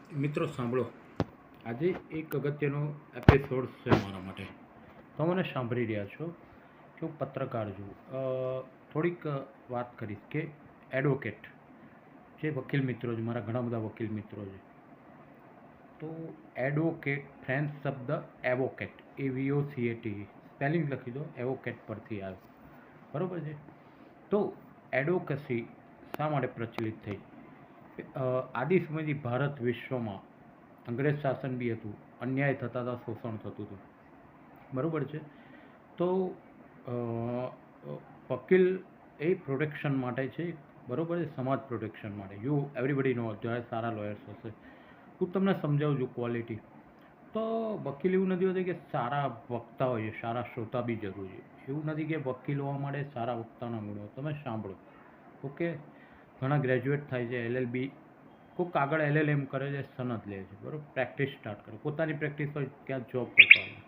મિત્રો સાંભળો, આજે એક અગત્યનો એપિસોડ છે મારા માટે. તમે સાંભળી રહ્યા છો કે હું પત્રકાર છું. થોડીક વાત કરીશ કે એડવોકેટ જે વકીલ મિત્રો છે, મારા ઘણા બધા વકીલ મિત્રો છે. તો એડવોકેટ ફ્રેન્ચ શબ્દ એવોકેટ, AVOCAT, સ્પેલિંગ લખી દો, એવોકેટ પરથી આવે, બરોબર છે. તો એડવોકેસી શા માટે પ્રચલિત થઈ? આદિ સમયથી ભારત વિશ્વમાં અંગ્રેજ શાસન બી હતું, અન્યાય થતા હતા, શોષણ થતું હતું, બરાબર છે. તો વકીલ એ પ્રોટેક્શન માટે છે, બરાબર છે, સમાજ પ્રોટેક્શન માટે. એવરીબડી નો જ્યારે સારા લોયર્સ હશે. હું તમને સમજાવું છું ક્વોલિટી. તો વકીલ એવું નથી હોતું કે સારા વક્તા હોય છે, સારા શ્રોતા બી જરૂરી છે. એવું નથી કે વકીલ હોવા માટે સારા વક્તાના ગુણ હોય. તમે સાંભળો, ઓકે. ઘણા ગ્રેજ્યુએટ થાય છે, LLB, કોઈક આગળ LLM કરે છે, સનદ લે છે, બરાબર, પ્રેક્ટિસ સ્ટાર્ટ કરે, પોતાની પ્રેક્ટિસ હોય ત્યાં જોબ કરતા હોય.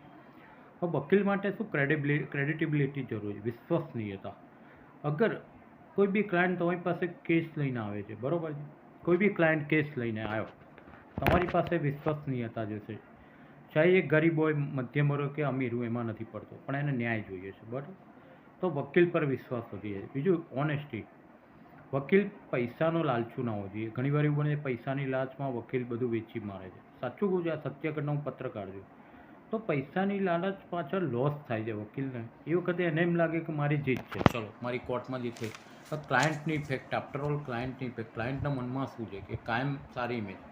હવે વકીલ માટે શું ક્રેડિટેબિલિટી જરૂરી, વિશ્વસનીયતા. અગર કોઈ બી ક્લાયન્ટ તમારી પાસે કેસ લઈને આવે છે, બરાબર છે, કોઈ બી ક્લાયન્ટ કેસ લઈને આવ્યો, તમારી પાસે વિશ્વસનીયતા જશે. ચાહે એ ગરીબ હોય, મધ્યમ હોય કે અમીર હોય, એમાં નથી પડતો, પણ એને ન્યાય જોઈએ છે, બરાબર. તો વકીલ પર વિશ્વાસ વધી જાય. બીજું ઓનેસ્ટી. વકીલ પૈસાનો લાલચુ ના હોવો જોઈએ. ઘણી વાર એવું બને પૈસાની લાલચમાં વકીલ બધું વેચી મારે છે. સાચું કહું છું, આ સત્ય ઘટના, હું પત્રકાર છું. તો પૈસાની લાલચ પાછળ લોસ થાય છે વકીલને. એ વખતે એને એમ લાગે કે મારી જીત છે, ચલો મારી કોર્ટમાં જીત થઈ. ક્લાયન્ટની ઇફેક્ટ, આફ્ટર ઓલ ક્લાયન્ટની ઇફેક્ટ. ક્લાયન્ટના મનમાં શું છે કે કાયમ સારી ઇમેજ,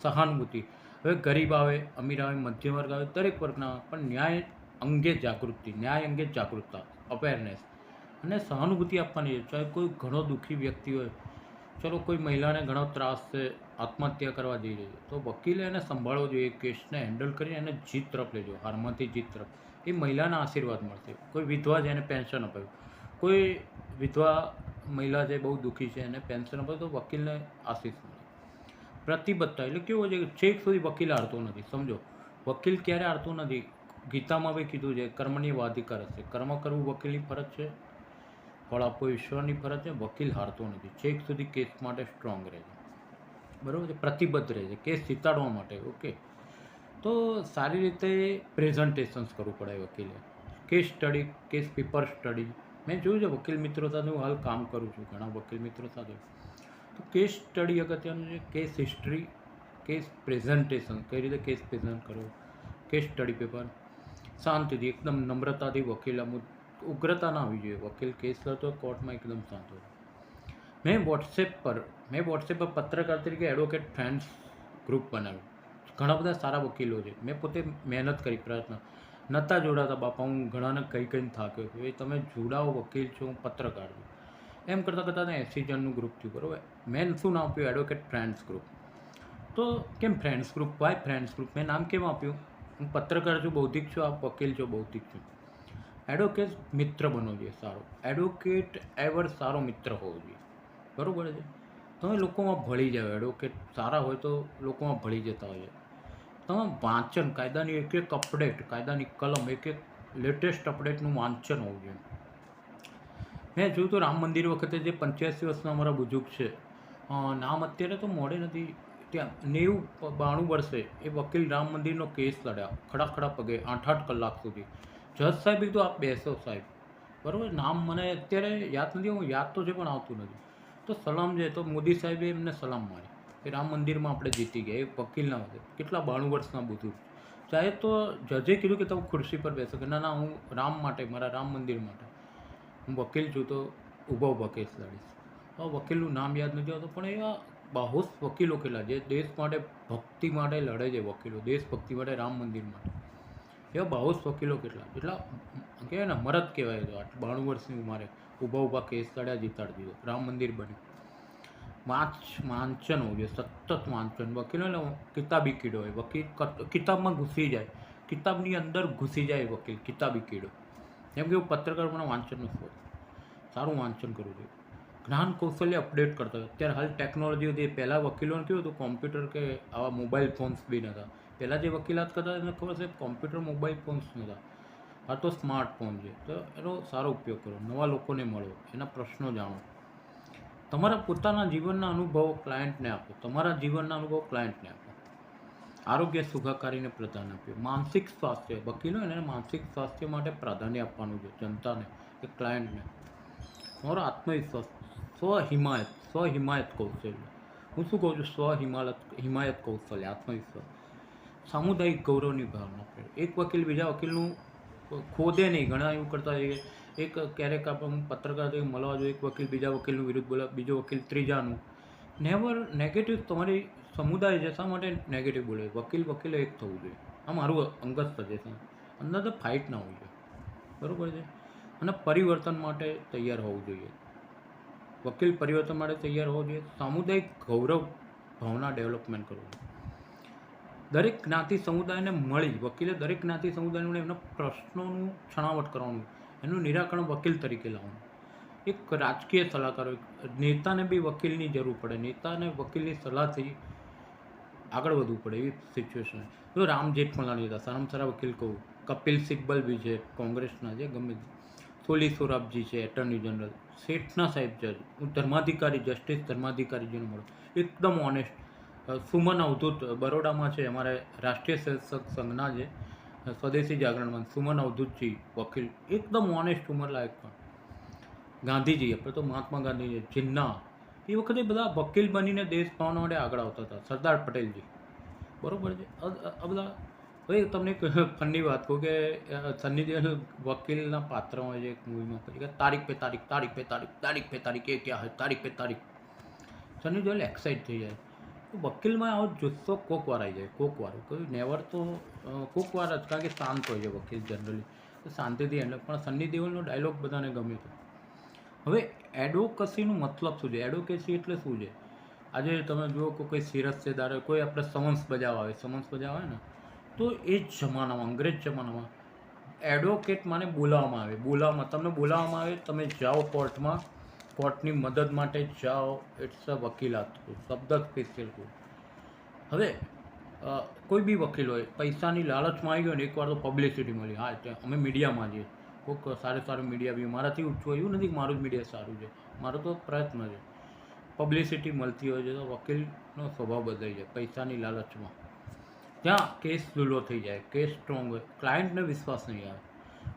સહાનુભૂતિ. હવે ગરીબ આવે, અમીર આવે, મધ્યમ વર્ગ આવે, દરેક વર્ગના આવે, પણ ન્યાય અંગે જાગૃતિ, ન્યાય અંગે જાગૃતતા, અવેરનેસ અને સહાનુભૂતિ આપવાની છે. ચાહે કોઈ ઘણો દુઃખી વ્યક્તિ હોય, ચલો કોઈ મહિલાને ઘણો ત્રાસ છે, આત્મહત્યા કરવા જઈ રહી છે, તો વકીલે એને સંભાળવો જોઈએ, કેસને હેન્ડલ કરીને એને જીત તરફ લેજો, હારમાંથી જીત તરફ. એ મહિલાના આશીર્વાદ મળશે. કોઈ વિધવા છે એને પેન્શન અપાયું, કોઈ વિધવા મહિલા છે બહુ દુઃખી છે એને પેન્શન અપાયું, તો વકીલને આશીષ મળે. પ્રતિબદ્ધતા એટલે કેવું છે કે છેક સુધી વકીલ હારતો નથી. સમજો, વકીલ ક્યારે હારતો નથી? ગીતામાં બી કીધું છે, કર્મની વાધિકાર હશે. કર્મ કરવું વકીલની ફરજ છે, ફળ આપવું ઈશ્વરની ફરજ છે. વકીલ હારતો નથી, છેક સુધી કેસ માટે સ્ટ્રોંગ રહે છે, બરાબર છે, પ્રતિબદ્ધ રહે છે કેસ જીતાડવા માટે. ઓકે. તો સારી રીતે પ્રેઝન્ટેશન્સ કરવું પડે વકીલે. Case study, case paper study. મેં જોયું છે વકીલ મિત્રો સાથે, હું હાલ કામ કરું છું ઘણા વકીલ મિત્રો સાથે. તો કેસ સ્ટડી અગત્યનું છે, કેસ હિસ્ટ્રી, કેસ પ્રેઝન્ટેશન, કઈ રીતે કેસ પ્રેઝન્ટ કરવો, કેસ સ્ટડી પેપર. શાંતિથી, એકદમ નમ્રતાથી વકીલ, અમુક ઉગ્રતા ના આવી જોઈએ. વકીલ કેસ લડતો કોર્ટમાં એકદમ શાંત હોય. મેં વોટ્સએપ પર પત્રકાર તરીકે એડવોકેટ ફ્રેન્ડ્સ ગ્રુપ બનાવ્યું. ઘણા બધા સારા વકીલો છે. મેં પોતે મહેનત કરી, પ્રયત્ન નહોતા જોડાતા બાપા, હું ઘણાને કહીને થાક્યો છું. એ તમે જોડાઓ, વકીલ છો, હું પત્રકાર છું. એમ કરતાં કરતાં 80 જણનું ગ્રુપ થયું, બરાબર. મેં શું નામ આપ્યું? Advocate friends group. તો કેમ friends group? Why friends group? મેં નામ કેમ આપ્યું? હું પત્રકાર છું, બૌદ્ધિક છું, આપ વકીલ છો, બૌદ્ધિક છું. એડવોકેટ મિત્ર બનવો જોઈએ સારો. એડવોકેટ એવર સારો મિત્ર હોવો જોઈએ, બરાબર છે. તમે લોકોમાં ભળી જાઓ. એડવોકેટ સારા હોય તો લોકોમાં ભળી જતા હોય છે. તમે વાંચન, કાયદાની એક એક અપડેટ, કાયદાની કલમ, એક એક લેટેસ્ટ અપડેટનું વાંચન હોવું જોઈએ. મેં જોયું તો રામ મંદિર વખતે જે 85 વર્ષના અમારા બુઝુર્ગ છે, નામ અત્યારે તો મોડે નથી, ત્યાં 92 વર્ષે એ વકીલ રામ મંદિરનો કેસ લડ્યા, ખડા ખડા પગે, 8-8 કલાક સુધી. જજ સાહેબ કીધું આપ બેસો સાહેબ, બરાબર. નામ મને અત્યારે યાદ નથી, હું યાદ તો છે પણ આવતું નથી. તો સલામ છે, તો મોદી સાહેબે એમને સલામ મારી કે રામ મંદિરમાં આપણે જીતી ગયા. એ વકીલના વખતે કેટલા 92 વર્ષના બુઝુર્ગ. ચાહે તો જજે કીધું કે તમે ખુરશી પર બેસો, કે ના ના, હું રામ માટે, મારા રામ મંદિર માટે, હું વકીલ છું, તો ઊભો કેસ લડીશ. વકીલનું નામ યાદ નથી આવતું, પણ એવા બહુ વકીલો કેટલા જે દેશ માટે, ભક્તિ માટે લડે છે વકીલો, દેશભક્તિ માટે, રામ મંદિર માટે. એવા બહુ વકીલો કેટલા, એટલા કહેવાય ને, મરદ કહેવાય. તો 92 વર્ષની ઉંમરે ઊભા કેસ લડ્યા, જીતાડી દીધો, રામ મંદિર બન્યું. વાંચન હોવું જોઈએ, સતત વાંચન. વકીલ એટલે કિતાબી કીડો હોય. વકીલ કિતાબમાં ઘૂસી જાય, કિતાબની અંદર ઘૂસી જાય વકીલ, કિતાબી કીડો. જેમ કે હું પત્રકાર પણ વાંચનનો શોખ, સારું વાંચન કરવું જોઈએ. જ્ઞાન કૌશલ્ય અપડેટ કરતા હોય. અત્યારે હાલ ટેકનોલોજી હતી. પહેલાં વકીલોને કેવું હતું, કોમ્પ્યુટર કે આવા મોબાઈલ ફોન્સ બી નહોતા. પહેલાં જે વકીલાત કરતા એને ખબર છે કોમ્પ્યુટર, મોબાઈલ ફોન્સ નહોતા. આ તો સ્માર્ટફોન છે, તો એનો સારો ઉપયોગ કરો, નવા લોકોને મળો, એના પ્રશ્નો જાણો. તમારા પોતાના જીવનના અનુભવો ક્લાયન્ટને આપો, તમારા જીવનના અનુભવો ક્લાયન્ટને આપો. આરોગ્ય સુખાકારીને પ્રાધાન્ય આપ્યું. માનસિક સ્વાસ્થ્ય, વકીલો એને માનસિક સ્વાસ્થ્ય માટે પ્રાધાન્ય આપવાનું છે જનતાને કે ક્લાયન્ટને. તમારો આત્મવિશ્વાસ, સ્વ હિમાયત કૌશલ્ય. હું શું કહું છું? હિમાયત કૌશલ્ય, આત્મવિશ્વાસ, સામુદાયિક ગૌરવની ભાવના. એક વકીલ બીજા વકીલનું ખોદે નહીં. ઘણા એવું કરતા હોય કે ક્યારેક આપણે પત્રકાર તરીકે મળવા જોઈએ, એક વકીલ બીજા વકીલનું વિરુદ્ધ બોલે, બીજો વકીલ ત્રીજાનું. Never negative. તમારી સમુદાય છે શા માટે નેગેટિવ બોલે? વકીલે એક થવું જોઈએ. આ મારું અંગત સજેશન. અંદર તો ફાઇટ ના હોવી જોઈએ, બરાબર છે. અને પરિવર્તન માટે તૈયાર હોવું જોઈએ. વકીલ પરિવર્તન માટે તૈયાર હોવો જોઈએ. સામુદાયિક ગૌરવ ભાવના ડેવલપમેન્ટ કરવું. દરેક જ્ઞાતિ સમુદાયને મળી, વકીલે દરેક જ્ઞાતિ સમુદાયને એમના પ્રશ્નોનું છણાવટ કરવાનું, એનું નિરાકરણ વકીલ તરીકે લાવવાનું. એક રાજકીય સલાહકાર હોય, નેતાને બી વકીલની જરૂર પડે, નેતાને વકીલની સલાહથી આગળ વધવું પડે એવી સિચ્યુએશન. જો રામ જેઠમલાણી હતા, સારામાં સારા વકીલ કહું. કપિલ સિબ્બલ બી છે કોંગ્રેસના, જે ગમે સોલી સોરાબજી છે એટર્ની જનરલ, શેઠના સાહેબ જજ, ધર્માધિકારી જસ્ટિસ ધર્માધિકારીજીને મળો, એકદમ ઓનેસ્ટ. સુમન અવધૂત બરોડામાં છે, અમારે રાષ્ટ્રીય શિક્ષક સંઘના છે, સ્વદેશી જાગરણમાં સુમન અવધૂતજી વકીલ, એકદમ ઓનેસ્ટ, ઉંમરલાયક. પણ ગાંધીજી, આપણે તો મહાત્મા ગાંધી, જિન્ના, એ વખતે બધા વકીલ બનીને દેશ પાવવા માટે આગળ આવતા હતા. સરદાર પટેલજી, બરાબર છે. આ બધા. ભાઈ તમને એક ફનની વાત કહું કે સન્ની દેઓલ વકીલના પાત્રમાં હોય છે એક મૂવીમાં, પછી કે તારીખ પે તારીખ, તારીખ પે તારીખ, તારીખ પે તારીખ, એ ક્યાં હૈ, તારીખ પે તારીખ. સન્ની દેઓલ એક્સાઇટ થઈ જાય. તો વકીલમાં આવો જુસ્સો કોક વાર આવી જાય, કોક વાર, કોઈ નેવર તો કોક વાર જ, કારણ કે શાંત હોય છે વકીલ જનરલી, તો શાંતિથી હેન્ડલ. પણ સન્ની દેઓલનો ડાયલોગ બધાને ગમ્યો હતો. હવે એડવોકસીનું મતલબ શું છે? એડવોકેસી એટલે શું છે? આજે તમે જુઓ કે કોઈ શિરસ્તેદાર, કોઈ આપણે સમન્સ બજાવવા આવે ને, તો એ જ જમાનામાં, અંગ્રેજ જમાનામાં એડવોકેટ માને બોલાવવામાં તમને બોલાવવામાં આવે, તમે જાઓ કોર્ટમાં, કોર્ટની મદદ માટે જાઓ, ઇટ્સ અ વકીલાત. શબ્દ સ્પેશિયલ કહું. હવે કોઈ બી વકીલ હોય, પૈસાની લાલચમાં આવી ગયો ને, એકવાર તો પબ્લિસિટી મળી, હા અમે મીડિયામાં જઈએ, કોઈક સારું મીડિયા બી મારાથી ઊંચું એવું નથી કે મારું જ મીડિયા સારું છે, મારો તો પ્રયત્ન છે. પબ્લિસિટી મળતી હોય છે તો વકીલનો સ્વભાવ બદલાઈ જાય. પૈસાની લાલચમાં ત્યાં કેસ લૂલો થઈ જાય, કેસ સ્ટ્રોંગ હોય, ક્લાયન્ટને વિશ્વાસ નહીં આવે.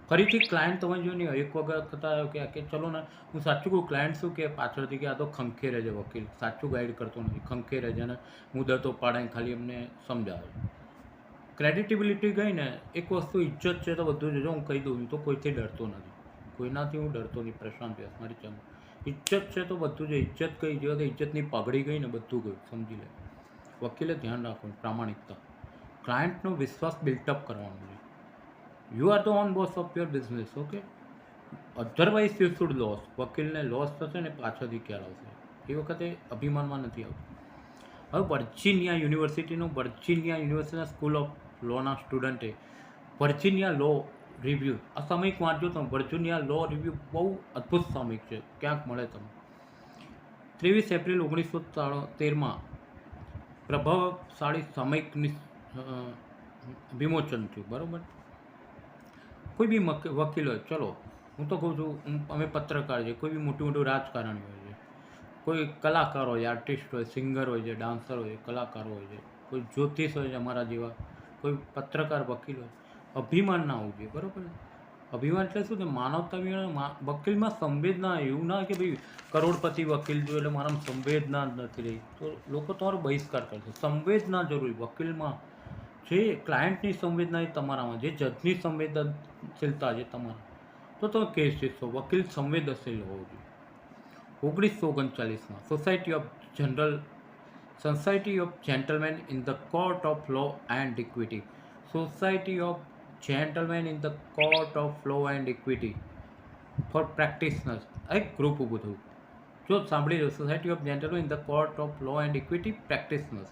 ફરીથી ક્લાયન્ટ તમે જો નહીં હોય, એક વખત થતા કે ચલો ને, હું સાચું કહું, ક્લાયન્ટ શું કે પાછળથી કે આ તો ખંખેરે છે વકીલ, સાચું ગાઈડ કરતો નથી, ખંખેરે છે અને મુદતો પાડીને ખાલી અમને સમજાવે. ક્રેડિટેબિલિટી ગઈ ને, એક વસ્તુ ઇજ્જત છે તો બધું જ. હું કહી દઉં, હું તો કોઈથી ડરતો નથી, કોઈનાથી હું ડરતો નહીં. પ્રશાંત વ્યાસ મારી ચમ, ઇજ્જત છે તો બધું જ. ઇજ્જત કઈ જો તો ઇજ્જતની પગડી ગઈ ને, બધું ગયું, સમજી લે. વકીલે ધ્યાન રાખવું, પ્રામાણિકતા, ક્લાયન્ટનો વિશ્વાસ બિલ્ટઅપ કરવાનો છે. You are the own boss of your business, okay. Otherwise you should loss. વકીલને લોસ થશે ને પાછળથી ખ્યાલ આવશે, એ વખતે અભિમાનમાં નથી આવતું. હવે વર્જિનિયા યુનિવર્સિટીના સ્કૂલ ઓફ લોના સ્ટુડન્ટે વર્જિનિયા લો રિવ્યૂ, આ સામયિક વાંચજો તમે. વર્જિનિયા લો રિવ્યૂ બહુ અદ્ભુત સામયિક છે, ક્યાંક મળે તમે. 23 એપ્રિલ 1913માં પ્રભાવશાળી સામયિકની વિમોચન થયું, બરાબર. કોઈ બી વકીલ હોય, ચલો હું તો કહું છું, અમે પત્રકાર છે, કોઈ બી મોટું રાજકારણી હોય છે, કોઈ કલાકાર હોય, આર્ટિસ્ટ હોય, સિંગર હોય છે, ડાન્સર હોય, કલાકાર હોય છે, કોઈ જ્યોતિષ હોય છે અમારા જેવા, કોઈ પત્રકાર, વકીલ હોય, અભિમાન ના હોવું જોઈએ, બરાબર. અભિમાન એટલે શું છે? માનવતા. વકીલમાં સંવેદના, એવું ના કે ભાઈ કરોડપતિ વકીલ જો એટલે મારામાં સંવેદના જ નથી રહી, તો લોકો તમારો બહિષ્કાર કરશે. સંવેદના જરૂરી વકીલમાં. જે ક્લાયન્ટની સંવેદના એ તમારામાં, જે જજની સંવેદનશીલતા છે તમારા, તો તમે કેસ જીતશો. વકીલ સંવેદનશીલ હોવો જોઈએ. 1939માં society of gentleman in the court of law and equity, society of gentleman in the court of law and equity for practitioners, એક ગ્રુપ ઊભું થયું. જો સાંભળી લો, society of gentleman in the court of law and equity practitioners,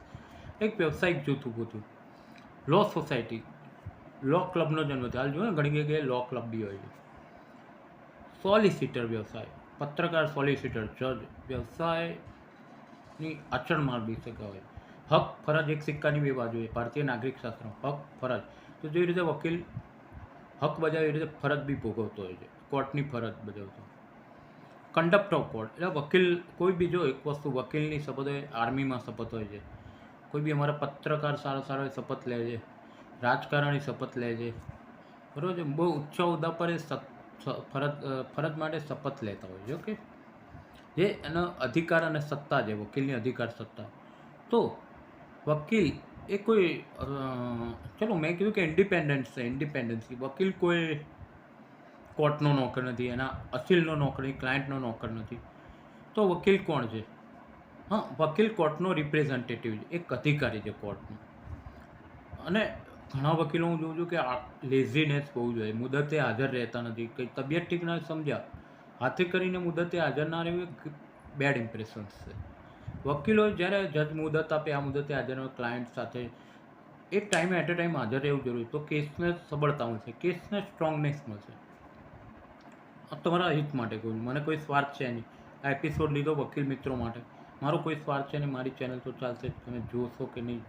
એક વ્યવસાયિક જૂથ ઊભું થયું. લો સોસાયટી, લો ક્લબનો જન્મ થયો. હાલ જોયું, ઘણી જગ્યાએ લો ક્લબ બી હોય છે. સોલિસિટર વ્યવસાય, પત્રકાર, સોલિસિટર, જજ, વ્યવસાયની અચળ માર્ગી શકે હોય. હક ફરજ એક સિક્કાની બે બાજુ હોય. ભારતીય નાગરિક શાસ્ત્ર, હક ફરજ, તો જે રીતે વકીલ હક બજાવે એ રીતે ફરજ બી ભોગવતો હોય છે, કોર્ટની ફરજ બજાવતો. કંડક્ટ ઓફ કોર્ટ, એટલે વકીલ કોઈ બી જો એક વસ્તુ, વકીલની શપથ હોય, આર્મીમાં શપથ હોય છે, કોઈ બી અમારા પત્રકાર સારા સારા શપથ લે છે, રાજકારણી શપથ લે છે, બરાબર છે, બહુ ઊંચા હોદ્દા પર એ ફરજ માટે શપથ લેતા હોય છે. ઓકે, જે એનો અધિકાર અને સત્તા છે, વકીલની અધિકાર સત્તા. તો વકીલ એ કોઈ ચલો મેં કીધું કે ઇન્ડિપેન્ડન્સ છે, ઇન્ડિપેન્ડન્સી. વકીલ કોઈ કોર્ટનો નોકર નથી, એના અસીલનો નોકર નથી, ક્લાયન્ટનો નોકર નથી. તો વકીલ કોણ છે? હા, વકીલ કોર્ટનો રિપ્રેઝેન્ટેટિવ છે, એક અધિકારી છે કોર્ટનો. અને ઘણા વકીલો હું જોઉં છું કે લેઝીનેસ બહુ જોઈએ, મુદતે હાજર રહેતા નથી, કંઈ તબિયત ઠીક ના સમજ્યા હાથે કરીને મુદતે હાજર ના રહેવું એ બેડ ઇમ્પ્રેશન્સ છે. વકીલો જ્યારે જજ મુદત આપે આ મુદતે હાજર હોય ક્લાયન્ટ સાથે એક ટાઈમે એટ એ ટાઈમ હાજર રહેવું જરૂરી, તો કેસને સબળતા મળશે, કેસને સ્ટ્રોંગનેસ મળશે. તમારા હિત માટે કહું, મને કોઈ સ્વાર્થ છે નહીં. આ એપિસોડ લીધો વકીલ મિત્રો માટે, મારો કોઈ સ્વાર્થ છે નહીં, મારી ચેનલ તો ચાલશે, તમે જોશો કે નહીં.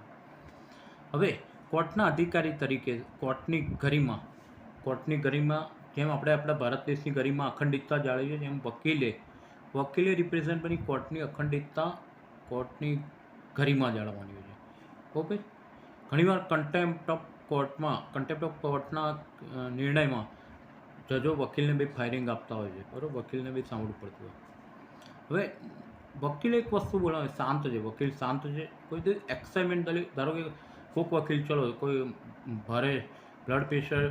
હવે કોર્ટના અધિકારી તરીકે કોર્ટની ગરિમા જેમ આપણે આપણા ભારત દેશની ગરિમા અખંડિતતા જાળવીએ છીએ, એમ વકીલે રિપ્રેઝેન્ટ બની કોર્ટની અખંડિતતા, કોર્ટની ગરિમા જાળવવાની હોય છે. ઓકે, ઘણીવાર કન્ટેમ્પ્ટ ઓફ કોર્ટના નિર્ણયમાં જજો વકીલને બી ફાયરિંગ આપતા હોય છે, બરાબર, વકીલને બી સાંભળવું પડતું હોય. હવે વકીલ એક વસ્તુ બોલાવે, શાંત છે, વકીલ શાંત છે. કોઈ દિવસ એક્સાઇટમેન્ટ, ધારો કે કોઈક વકીલ, ચલો કોઈ ભારે બ્લડ પ્રેશર,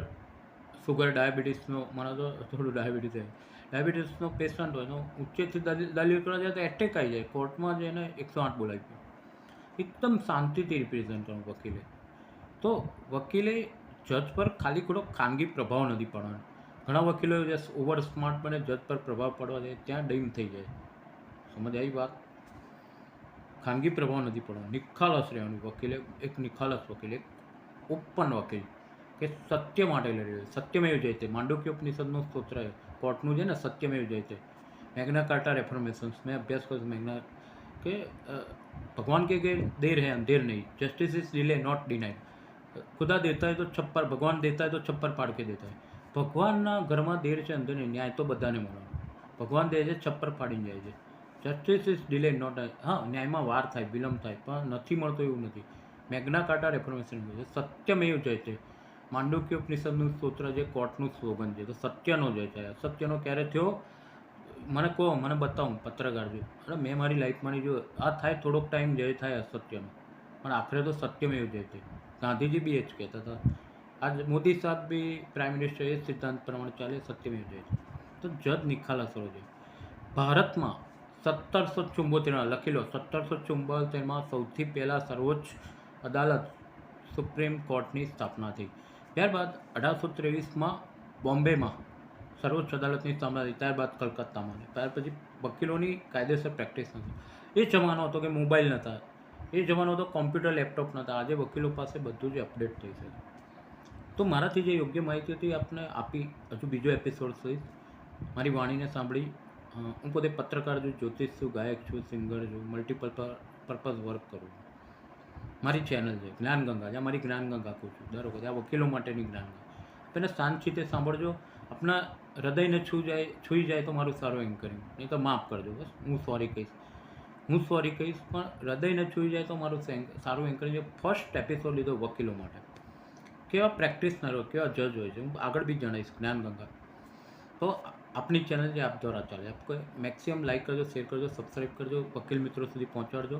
સુગર, ડાયાબિટીસનો, મને તો થોડું ડાયાબિટીસનો પેશન્ટ હોય તો ઊંચેથી દલીલ કરવા જાય તો એટેક આવી જાય, કોર્ટમાં જઈને 108 બોલાવી દે. એકદમ શાંતિથી રિપ્રેઝેન્ટ કરવાનું વકીલે. તો વકીલે જજ પર ખાલી ખોટો ખાનગી પ્રભાવ નથી પાડવાનો. ઘણા વકીલો જે ઓવર સ્માર્ટ બને, જજ પર પ્રભાવ પડવા જાય ત્યાં ડીમ થઈ જાય. સમજ આવી વાત? ખાનગી પ્રભાવ નથી પડવાનો, નિખાલસ રહેવાનું વકીલે. એક નિખાલસ વકીલ, એક ઓપન વકીલ કે સત્ય માટે લડી રહ્યો, સત્યમેવ જયતે. માંડુક્ય ઉપનિષદનું સ્તોત્ર કોર્ટનું છે ને, સત્યમેવ જયતે. મેગ્ના કાર્ટા રેફર્મેશન્સ મેં અભ્યાસ કર્યો મેગ્ના કે ભગવાન કે દેર હૈ અંધેર નહીં, justice is delay not denied. ખુદા દેતા હૈ તો છપ્પર, ભગવાન દેતા હૈ તો છપ્પર પાડ કે દેતા હૈ. ભગવાનના ઘરમાં દેર છે, અંધેર નહીં. ન્યાય તો બધાને મળવાનો. ભગવાન દે છે, છપ્પર ફાડીને જાય છે. જસ્ટિસ ઇઝ ડિલે નોટ, હા ન્યાયમાં વાર થાય, વિલંબ થાય, પણ નથી મળતો એવું નથી. મેગ્ના કાર્ટા રેફર્મેશન છે, સત્યમેવ જયતે. માંડુક્ય ઉપનિષદનું સ્તોત્ર જે કોર્ટનું સ્લોગન છે. તો સત્યનો જય થાય. અસત્યનો ક્યારે થયો મને કહો, મને બતાવો, પત્રકાર જો. અરે મેં મારી લાઈફમાં જો આ થાય, થોડોક ટાઈમ જય થાય અસત્યનો, પણ આખરે તો સત્યમેવ જયતે. ગાંધીજી બી એ જ કહેતા હતા. આજ મોદી સાહેબ બી પ્રાઇમ મિનિસ્ટર એ સિદ્ધાંત પ્રમાણે ચાલે, સત્યમેવ જયતે. તો જજ નિખાલસ હોવો જોઈએ. ભારતમાં 1774 લખી લો, 1774માં સૌથી પહેલાં સર્વોચ્ચ અદાલત સુપ્રીમ કોર્ટની સ્થાપના થઈ. ત્યારબાદ 1823માં બોમ્બેમાં સર્વોચ્ચ અદાલતની સ્થાપના થઈ. ત્યારબાદ કલકત્તામાં. ત્યાર પછી વકીલોની કાયદેસર પ્રેક્ટિસ નથી. એ જમાનો હતો કે મોબાઈલ નહોતા, એ જમાનો હતો કોમ્પ્યુટર, લેપટોપ નહોતા. આજે વકીલો પાસે બધું જ અપડેટ થઈ છે. તો મારાથી જે યોગ્ય માહિતી હતી આપને આપી. હજુ બીજો એપિસોડ સુધી મારી વાણીને સાંભળી. હું પોતે પત્રકાર છું, જ્યોતિષ છું, ગાયક છું, સિંગર છું, મલ્ટિપલ પર્પઝ વર્ક કરું છું. મારી ચેનલ છે જ્ઞાનગંગા, જ્યાં મારી જ્ઞાનગંગા કહું છું દર વખતે, આ વકીલો માટેની જ્ઞાનગંગા. તેને શાંતિથી સાંભળજો. આપણા હૃદયને છૂઈ જાય તો મારું સારું એન્કરિંગ, નહીં તો માફ કરજો, બસ હું સોરી કહીશ, પણ હૃદયને છૂઈ જાય તો મારું સારું એન્કરિંગ છે. ફર્સ્ટ એપિસોડ લીધો વકીલો માટે, કેવા પ્રેક્ટિસનરો, કેવા જજ હોય છે, હું આગળ બી જણાવીશ જ્ઞાનગંગા. તો આપણી ચેનલ જે આપ દ્વારા ચાલે, આપ કોઈ મેક્સિમમ લાઇક કરજો, શેર કરજો, સબસ્ક્રાઈબ કરજો, વકીલ મિત્રો સુધી પહોંચાડજો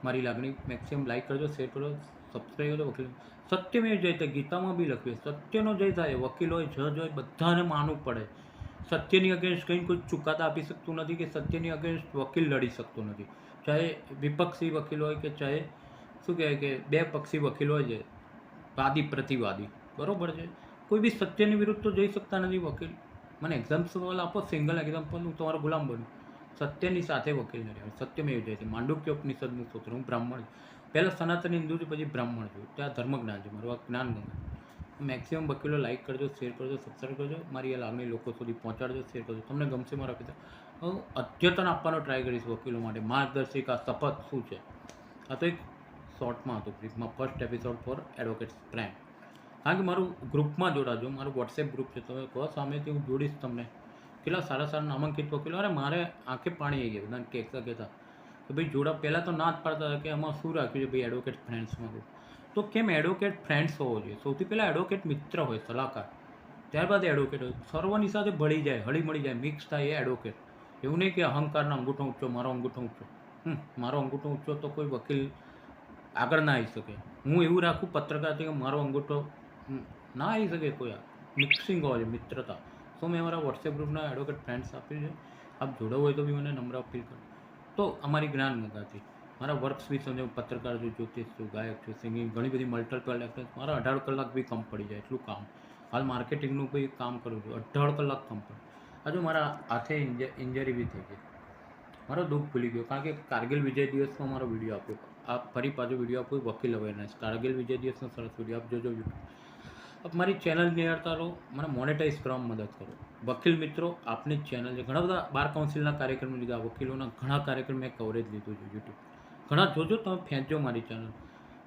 મારી લાગણી. મેક્સિમમ લાઇક કરજો, શેર કરજો, સબસ્ક્રાઈબ કરજો. વકીલ સત્યમેવ જયતે, ગીતામાં બી લખ્યું, સત્યનો જય થાય. વકીલ હોય, જજ હોય, બધાને માનવું પડે. સત્યની અગેન્સ્ટ કંઈ કોઈ ચુકાદા આપી શકતું નથી, કે સત્યની અગેન્સ્ટ વકીલ લડી શકતો નથી. ચાહે વિપક્ષી વકીલ હોય કે ચાહે શું કહેવાય કે બે પક્ષી વકીલ હોય છે, વાદી પ્રતિવાદી, બરાબર છે. કોઈ બી સત્યની વિરુદ્ધ તો જઈ શકતા નથી વકીલ. મને એક્ઝામ્પલ આપો, સિંગલ એક્ઝામ્પલ, હું તમારો ગુલામ બનું. સત્યની સાથે વકીલ નથી આવે. સત્યમેવ જયતે, માંડુક્ય ઉપનિષદનું સૂત્ર. હું બ્રાહ્મણ છું, પહેલાં સનાતન હિન્દુ છું, પછી બ્રાહ્મણ છું. ત્યાં ધર્મ જ્ઞાન છે મારું, આ જ્ઞાનગંગા. મેક્સિમમ વકીલો લાઇક કરજો, શેર કરજો, સબસ્ક્રાઈબ કરજો, મારી આ લાગણી લોકો સુધી પહોંચાડજો, શેર કરજો. તમને ગમશે મારા પિતા, હું અદ્યતન આપવાનો ટ્રાય કરીશ વકીલો માટે. માર્ગદર્શિકા, શપથ શું છે, આ તો એક શોર્ટમાં હતું, બ્રીફમાં. First episode for advocates prime. કારણ કે મારું ગ્રુપમાં જોડાજો, મારું વોટ્સએપ ગ્રુપ છે, તમે કહો સામેથી હું જોડીશ તમને. કેટલા સારા સારા નામાંકિત વકીલો. અરે મારે આંખે પાણી આવી ગયા બધાને કહેતા કે ભાઈ જોડા પહેલાં તો ના જ પાડતા હતા કે આમાં શું રાખ્યું છે ભાઈ એડવોકેટ ફ્રેન્ડ્સમાં. તો કેમ એડવોકેટ ફ્રેન્ડ્સ હોવો જોઈએ? સૌથી પહેલાં એડવોકેટ મિત્ર હોય, સલાહકાર, ત્યારબાદ એડવોકેટ હોય. સર્વની સાથે ભળી જાય, હળી મળી જાય, મિક્સ થાય એ એડવોકેટ. એવું નહીં કે અહંકારના અંગૂઠો ઊંચો, મારો અંગૂઠો ઊંચો. મારો અંગૂઠો ઊંચો તો કોઈ વકીલ આગળ ના આવી શકે. હું એવું રાખું પત્રકાર કે મારો અંગૂઠો ના આવી શકે કોઈ. મિક્સિંગ હોય છે, મિત્રતા. તો મેં મારા વોટ્સએપ ગ્રુપના એડવોકેટ ફ્રેન્ડ્સ આપ્યું છે. આપ જોડાવ હોય તો બી મને નમ્ર અપીલ કરો. તો અમારી જ્ઞાનગંગાથી મારા વર્ક્સ બી સમજો, પત્રકાર છું, જ્યોતિષ છું, ગાયક છું, સિંગિંગ, ઘણી બધી મલ્ટીપલ એક્ટર્સ. મારા 18 કલાક બી કમ પડી જાય એટલું કામ. હાલ માર્કેટિંગનું બી કામ કરું છું, 18 કલાક કમ પડે. હજુ મારા હાથે ઇન્જરી બી થઈ ગઈ. મારો દુઃખ ભૂલી ગયો, કારણ કે કારગિલ વિજય દિવસમાં મારો વિડીયો આપ્યો. આ ફરી પાછો વિડીયો આપું, વકીલ અવેરનેસ, કારગિલ વિજય દિવસનો સરસ વિડીયો આપ જોજો યુટ્યુબ. મારી ચેનલ નિહાળતા રહો, મને મોનેટાઈઝ કરવામાં મદદ કરો. વકીલ મિત્રો, આપની ચેનલ છે. ઘણા બધા બાર કાઉન્સિલના કાર્યક્રમ લીધા, વકીલોના ઘણા કાર્યક્રમ મેં કવરેજ લીધું છે યુટ્યુબ. ઘણા જોજો, તમે ફેંચજો મારી ચેનલ.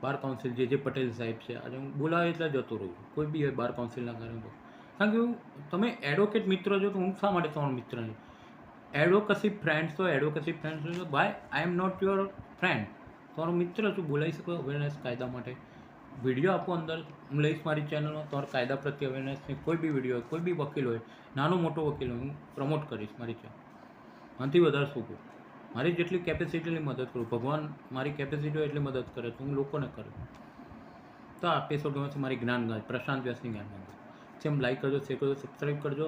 બાર કાઉન્સિલ જે પટેલ સાહેબ છે, આજે હું બોલાવે એટલે જતો રહું છું. કોઈ બી હોય બાર કાઉન્સિલના કાર્યક્રમ, કારણ કે તમે એડવોકેટ મિત્રો છો તો હું શા માટે તમારો મિત્ર નહીં? એડવોકેસી ફ્રેન્ડ્સ તો એડવોકેસી ફ્રેન્ડ્સ તો ભાઈ, આઈ એમ નોટ યોર ફ્રેન્ડ, તમારો મિત્ર છું. બોલાવી શકો અવેરનેસ કાયદા માટે. વિડીયો આપો અંદર, હું લઈશ મારી ચેનલમાં. તમારા કાયદા પ્રત્યે અવેરનેસની કોઈ બી વિડીયો હોય, કોઈ બી વકીલ હોય, નાનો મોટો વકીલ હોય, હું પ્રમોટ કરીશ મારી ચેનલ. આનાથી વધારે શું કહું? મારી જેટલી કેપેસિટી એટલી મદદ કરું. ભગવાન મારી કેપેસિટી હોય એટલી મદદ કરે તો હું લોકોને કરું. તો આ એપિસોડ ગમે છે મારી જ્ઞાનગંગા, પ્રશાંત વ્યાસની જ્ઞાનગંગા. સેમ લાઈક કરજો, શેર કરજો, સબસ્ક્રાઈબ કરજો.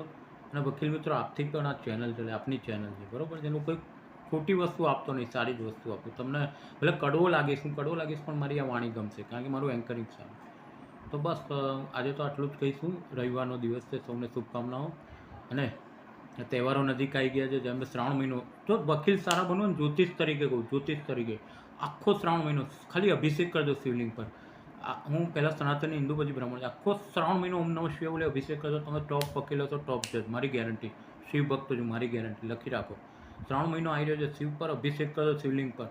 અને વકીલ મિત્રો, આપથી પણ આ ચેનલ છે, આપની ચેનલ છે, બરાબર? જેનું કોઈ ખોટી વસ્તુ આપતો નહીં, સારી જ વસ્તુ આપું તમને. ભલે કડવો લાગીશ, હું કડવો લાગીશ, પણ મારી આ વાણી ગમશે, કારણ કે મારું એન્કરિંગ સારું. તો બસ આજે તો આટલું જ કહીશું. રવિવારનો દિવસ છે, સૌને શુભકામનાઓ. અને તહેવારો નજીક આવી ગયા છે, જેમ શ્રાવણ મહિનો. જો વકીલ સારા બનો ને, જ્યોતિષ તરીકે કહું, જ્યોતિષ તરીકે આખો શ્રાવણ મહિનો ખાલી અભિષેક કરજો શિવલિંગ પર. હું પહેલાં સનાતની હિન્દુ, પછી બ્રાહ્મણ. આખો શ્રાવણ મહિનો ઓમ નમઃ શિવાય બોલે અભિષેક કરજો, તમે ટોપ વકીલો છો, ટોપ જજ, મારી ગેરંટી. શિવ ભક્ત છું, મારી ગેરંટી લખી રાખો. શ્રાવણ મહિનો આવી રહ્યો છે, શિવ પર અભિષેક કરજો, શિવલિંગ પર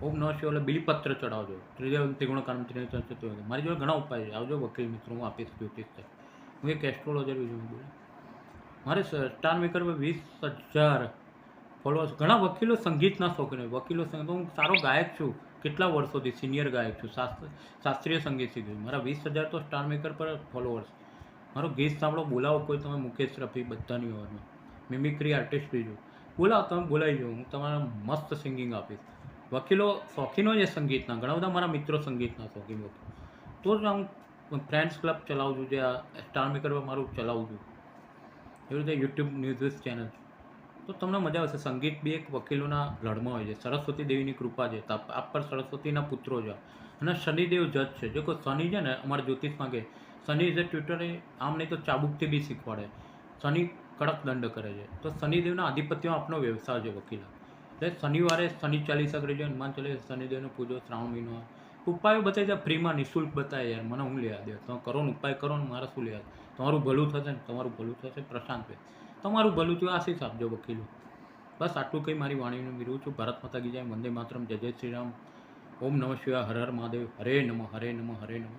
ઓમ નમઃ શિવાય બોલે બિલીપત્ર ચડાવજો. ત્રિગુણ કામ મારી જોડે ઘણા ઉપાય છે. આવજો વકીલ મિત્રો, હું આપીશ જ્યોતિષ છે. હું એક એસ્ટ્રોલોજર બી છું. મારે સ્ટાર મેકર પર 20,000 ફોલોઅર્સ. ઘણા વકીલો સંગીતના શોખીન હોય, વકીલો સંગીત. હું સારો ગાયક છું, કેટલા વર્ષોથી સિનિયર ગાયક છું, શાસ્ત્રીય સંગીત શીખ્યું. મારા 20,000 તો સ્ટાર મેકર પર ફોલોઅર્સ. મારો ગીત સાંભળો, બોલાવો કોઈ, તમે મુકેશ રફી બધાની ઓરમાં. મિમિક્રી આર્ટિસ્ટ બી છું, બોલાવો તમે, બોલાવી જાઓ, હું તમારા મસ્ત સિંગિંગ આપીશ. વકીલો શોખીનો છે સંગીતના, ઘણા બધા મારા મિત્રો સંગીતના શોખીન હતો. તો જ હું ફ્રેન્ડ્સ ક્લબ ચલાવું છું, જે આ સ્ટાર મેકર પર મારું ચલાવું છું. એવી રીતે યુટ્યુબ ન્યૂઝ ચેનલ. તો તમને મજા આવશે. સંગીત બી એક વકીલોના લડમાં હોય છે. સરસ્વતી દેવીની કૃપા છે, આપ પર સરસ્વતીના પુત્રો છે. અને શનિદેવ જજ છે. જો કોઈ શનિ છે ને, અમારા જ્યોતિષમાં કે શનિ જે ટ્વિટરે આમ નહીં તો ચાબુકથી બી શીખવાડે. શનિ કડક દંડ કરે છે. તો શનિદેવના આધિપત્યમાં આપનો વ્યવસાય છે વકીલ. એટલે શનિવારે શનિ ચાલીસા કરી છે, હનુમાન ચાલીસા, શનિદેવનો પૂજો, શ્રાવણ મહિનો ઉપાયો બતાવી જાય ફ્રીમાં, નિઃશુલ્ક બતાવે યાર. મને હું લેવા દે? તમે કરો ને ઉપાય કરો ને, મારે શું લેવા? તમારું ભલું થશે ને, તમારું ભલું થશે. પ્રશાંત ભાઈ, તમારું ભલું થયું, આશીષ આપજો વકીલો. બસ આટલું કંઈ મારી વાણીનું વિરું છું. ભારત માતા કી જય, વંદે માતરમ, જય જય શ્રી રામ, ઓમ નમઃ શિવાય, હર હર મહાદેવ, હરે નમઃ, હરે નમઃ, હરે નમઃ.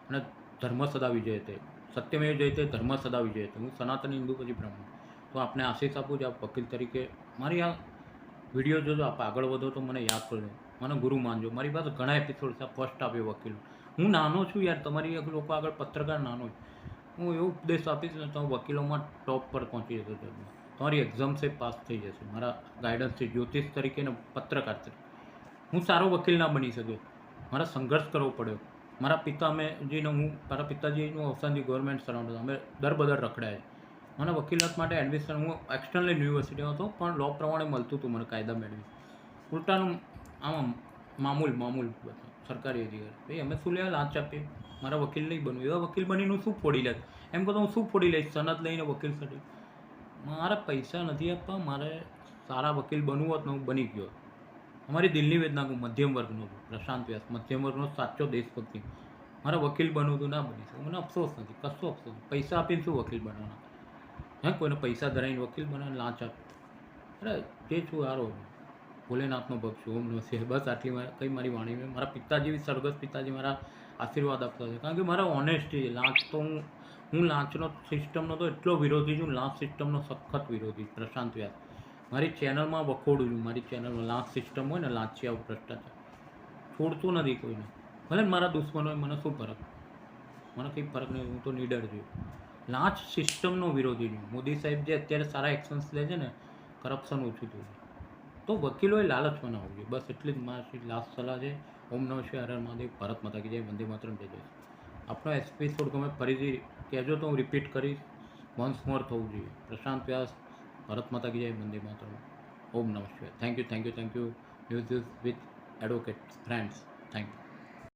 અને ધર્મ સદા વિજયતે, સત્યમેવ જયતે, ધર્મ સદા વિજયતે. હું સનાતની હિન્દુ, પછી બ્રાહ્મણ. તો આપને આશીષ આપું છું. આપ વકીલ તરીકે મારી આ વિડીયો જોજો, આપ આગળ વધો તો મને યાદ કરજો, મને ગુરુ માનજો. મારી પાસે ઘણા એપિસોડ છે. ફર્સ્ટ આપ્યો વકીલ. હું નાનો છું યાર, તમારી લોકો આગળ પત્રકાર નાનો છું. હું એવો ઉપદેશ આપીશ ને, તમે વકીલોમાં ટોપ પર પહોંચી જશો. તમારી એક્ઝામ છે પાસ થઈ જશે મારા ગાઈડન્સથી. જ્યોતિષ તરીકે ને પત્રકાર તરીકે હું સારો વકીલ ના બની શક્યો. મારા સંઘર્ષ કરવો પડ્યો. મારા મારા પિતાજીનું અવસાનથી ગવર્મેન્ટ સરાઉન્ડ હતા. અમે દર રખડાય. મને વકીલાત માટે એડમિશન, હું એક્સટર્નલ યુનિવર્સિટીમાં હતો, પણ લો પ્રમાણે મળતું હતું મને કાયદા મેળવી. ઉલટાનું આમાં મામૂલ સરકારી અધિકારી. ભાઈ અમે શું લેવા લાંચ આપીએ? મારા વકીલ નહીં બનવું. એવા વકીલ બનીને હું શું ફોડી લઈશ? એમ કહો તો હું શું ફોડી લઈશ? સનદ લઈને વકીલ સાથે મારે પૈસા નથી આપવા. મારે સારા વકીલ બનવું હોત ને હું બની ગયો. અમારી દિલની વેદના, હું મધ્યમ વર્ગનો છું, પ્રશાંત વ્યાસ, મધ્યમ વર્ગનો સાચો દેશભક્તિ. મારે વકીલ બનવું હતું, ના બની શકું. મને અફસોસ નથી, કશો અફસોસ નથી. પૈસા આપીને શું વકીલ બનાવવાના? હે, કોઈને પૈસા ધરાવીને વકીલ બનાવે, લાંચ આપ? અરે તે છું હારો, ભોલેનાથનો ભક્ત છું, ઓમ નમઃ શિવાય. બસ આટલી મારી વાણી. મારા પિતાજી, સરગસ પિતાજી મારા આશીર્વાદ આપતા છે, કારણ કે મારા ઓનેસ્ટી છે. લાંચ તો હું લાંચનો સિસ્ટમનો તો એટલો વિરોધી છું, લાંચ સિસ્ટમનો સખત વિરોધી. પ્રશાંત વ્યાસ મારી ચેનલમાં વખોડું છું, મારી ચેનલમાં લાંચ સિસ્ટમ હોય ને, લાંચિયા ભ્રષ્ટાચાર છોડતો નથી કોઈને. ભલે ને મારા દુશ્મન હોય, મને શું ફરક, મને કંઈ ફરક નહીં, હું તો નીડર છું. લાંચ સિસ્ટમનો વિરોધી છું. મોદી સાહેબ જે અત્યારે સારા એક્શન્સ લે છે ને, કરપ્શન ઓછું થયું છે, તો વકીલોએ લાલચમાં ના હોવું જોઈએ. બસ એટલી જ મારી લાસ્ટ સલાહ છે. ઓમ નમઃ શિવાય, હર હર મહાદેવ, ભારત માતા કી જય, વંદે માતરમ, જય જય. આપણો એપિસોડ ગમે ફરીથી કહેજો તો હું રિપીટ કરીશ. વન્સ મોર થવું જોઈએ. પ્રશાંત વ્યાસ, ભારત માતા કી જય, વંદે માતરમ, ઓમ નમઃ શિવાય. Thank you, thank you, thank you. News with advocate friends. Thank you.